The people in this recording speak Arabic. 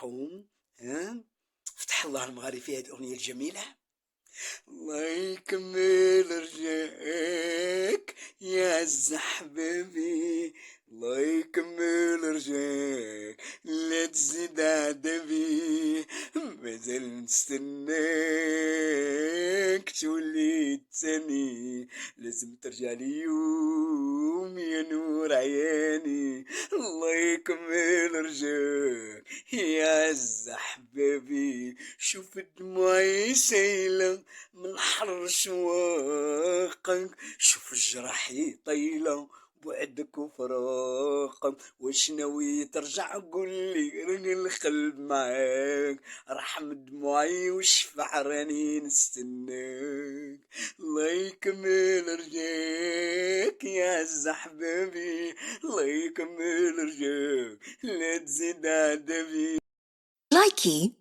المرحوم. ها، فتح الله المغاري في هذه الأغنية الجميلة. الله يكمل رجاك يا عز حبابي، الله يكمل رجاك لا تزيد عدبي، مازال نستناك تولي تاني، لازم ترجع لي يوم يا نور عياني، الله يكمل رجاك يا عز حبابي. شوف دموعي سايلة من حر شواقك، شوف الجراحي طايلة بعدك وفراقك، واش ناوي ترجع قولي راني القلب معاك، ارحم دموعي وشفع راني نستناك، الله يكمل رجاك يا عز حبابي، الله يكمل رجاك لا تزيد عدبي. لايكي